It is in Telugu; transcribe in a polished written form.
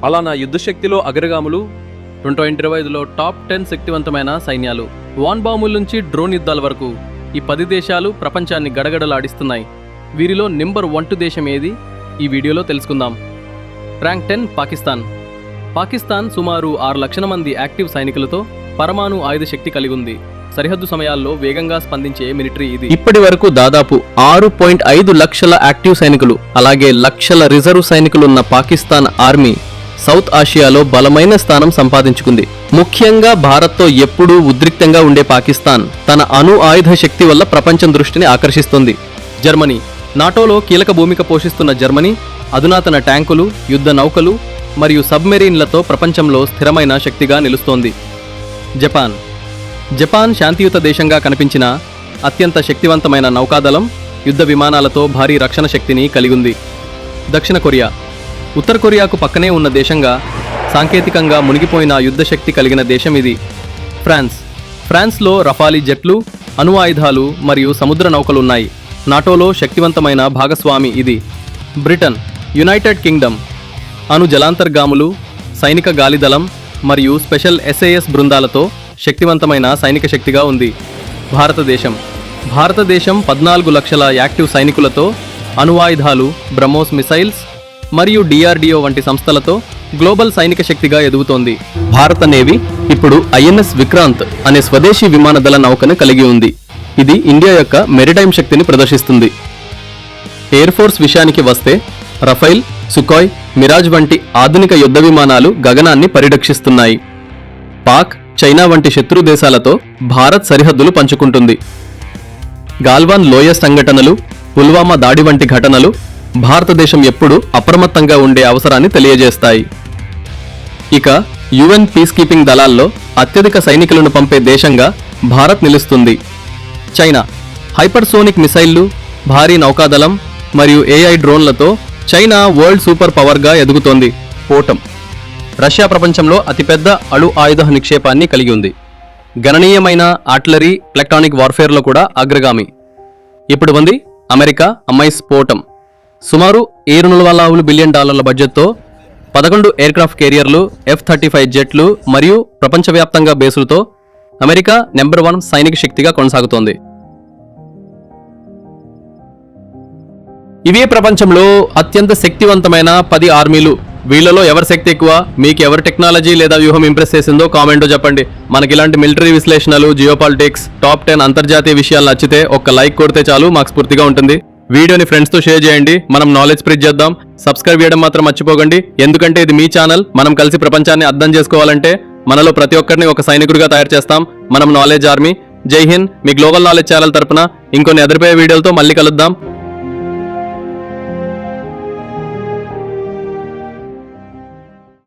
అలా నా యుద్ధశక్తిలో అగ్రగాములు 2025లో టాప్ 10 శక్తివంతమైన సైన్యాలు. వాన్ బాంబుల నుంచి డ్రోన్ యుద్ధాల వరకు ఈ 10 దేశాలు ప్రపంచాన్ని గడగడలాడిస్తున్నాయి. వీరిలో నెంబర్ 1 దేశం ఏది? ఈ వీడియోలో తెలుసుకుందాం. ర్యాంక్ 10 పాకిస్తాన్. పాకిస్తాన్ సుమారు 6 లక్షల మంది యాక్టివ్ సైనికులతో పరమాణు ఆయుధ శక్తి కలిగి ఉంది. సరిహద్దు సమయాల్లో వేగంగా స్పందించే మిలిటరీ ఇది. ఇప్పటి వరకు దాదాపు 6.5 లక్షల యాక్టివ్ సైనికులు అలాగే లక్షల రిజర్వ్ సైనికులున్న పాకిస్తాన్ ఆర్మీ సౌత్ ఆసియాలో బలమైన స్థానం సంపాదించుకుంది. ముఖ్యంగా భారత్తో ఎప్పుడూ ఉద్రిక్తంగా ఉండే పాకిస్తాన్ తన అణు ఆయుధ శక్తి వల్ల ప్రపంచం దృష్టిని ఆకర్షిస్తుంది. జర్మనీ. నాటోలో కీలక భూమిక పోషిస్తున్న జర్మనీ అధునాతన ట్యాంకులు, యుద్ధ నౌకలు మరియు సబ్మెరీన్లతో ప్రపంచంలో స్థిరమైన శక్తిగా నిలుస్తోంది. జపాన్. జపాన్ శాంతియుత దేశంగా కనిపించిన అత్యంత శక్తివంతమైన నౌకాదళం, యుద్ధ విమానాలతో భారీ రక్షణ శక్తిని కలిగుంది. దక్షిణ కొరియా. ఉత్తర కొరియాకు పక్కనే ఉన్న దేశంగా సాంకేతికంగా మునిగిపోయిన యుద్ధ శక్తి కలిగిన దేశం ఇది. ఫ్రాన్స్. ఫ్రాన్స్లో రఫాలీ జెట్లు, అణు ఆయుధాలు మరియు సముద్ర నౌకలున్నాయి. నాటోలో శక్తివంతమైన భాగస్వామి ఇది. బ్రిటన్. యునైటెడ్ కింగ్డమ్ అణు జలాంతర్గాములు, సైనిక గాలిదళం మరియు స్పెషల్ SAS బృందాలతో శక్తివంతమైన సైనిక శక్తిగా ఉంది. భారతదేశం. భారతదేశం 14 లక్షల యాక్టివ్ సైనికులతో అణువాయుధాలు, బ్రహ్మోస్ మిసైల్స్ మరియు DRDO వంటి సంస్థలతో గ్లోబల్ సైనిక శక్తిగా ఎదుగుతోంది. భారత నేవీ ఇప్పుడు INS విక్రాంత్ అనే స్వదేశీ విమానదళ నౌకను కలిగి ఉంది. ఇది ఇండియా యొక్క మెరిటైమ్ శక్తిని ప్రదర్శిస్తుంది. ఎయిర్ ఫోర్స్ విషయానికి వస్తే రఫైల్, సుకోయ్, మిరాజ్ వంటి ఆధునిక యుద్ధ విమానాలు గగనాన్ని పరిరక్షిస్తున్నాయి. పాక్, చైనా వంటి శత్రు దేశాలతో భారత్ సరిహద్దులు పంచుకుంటుంది. గాల్వాన్ లోయ సంఘటనలు, పుల్వామా దాడి వంటి ఘటనలు భారతదేశం ఎప్పుడూ అప్రమత్తంగా ఉండే అవసరాన్ని తెలియజేస్తాయి. ఇక UN పీస్ కీపింగ్ దళాల్లో అత్యధిక సైనికులను పంపే దేశంగా భారత్ నిలుస్తుంది. చైనా. హైపర్సోనిక్ మిసైళ్లు, భారీ నౌకాదళం మరియు AI డ్రోన్లతో చైనా వరల్డ్ సూపర్ పవర్గా ఎదుగుతోంది. పోటం. రష్యా ప్రపంచంలో అతిపెద్ద అణు ఆయుధ నిక్షేపాన్ని కలిగి ఉంది. గణనీయమైన ఆర్టిలరీ, ఎలక్ట్రానిక్ వార్ఫేర్లో కూడా అగ్రగామి. ఇప్పుడు ఉంది అమెరికా అమైస్ పోటం. సుమారు $740 బిలియన్ బడ్జెట్తో 11 ఎయిర్క్రాఫ్ట్ కెరియర్లు, F-35 జెట్లు మరియు ప్రపంచవ్యాప్తంగా బేసులతో అమెరికా నెంబర్ 1 సైనిక శక్తిగా కొనసాగుతోంది. ఇవే ప్రపంచంలో అత్యంత శక్తివంతమైన 10 ఆర్మీలు. వీళ్ళలో ఎవరి శక్తి ఎక్కువ, మీకు ఎవరి టెక్నాలజీ లేదా వ్యూహం ఇంప్రెస్ చేసిందో కామెంట్లో చెప్పండి. మనకి ఇలాంటి మిలిటరీ విశ్లేషణలు, జియోపాలిటిక్స్, టాప్ 10 అంతర్జాతీయ విషయాలు నచ్చితే ఒక్క లైక్ కొడితే చాలు, మాకు స్ఫూర్తిగా ఉంటుంది. వీడియోని ఫ్రెండ్స్తో షేర్ చేయండి. మనం నాలెడ్జ్ స్ప్రెడ్ చేద్దాం. సబ్స్క్రైబ్ చేయడం మాత్రం మర్చిపోకండి. ఎందుకంటే ఇది మీ ఛానల్. మనం కలిసి ప్రపంచాన్ని అర్థం చేసుకోవాలంటే మనలో ప్రతి ఒక్కరిని ఒక సైనికుడిగా తయారు చేస్తాం. మనం నాలెడ్జ్ ఆర్మీ. జై హింద్. మీ గ్లోబల్ నాలెడ్జ్ ఛానల్ తరపున ఇంకొన్ని అదిరిపోయే వీడియోలతో మళ్ళీ కలుద్దాం.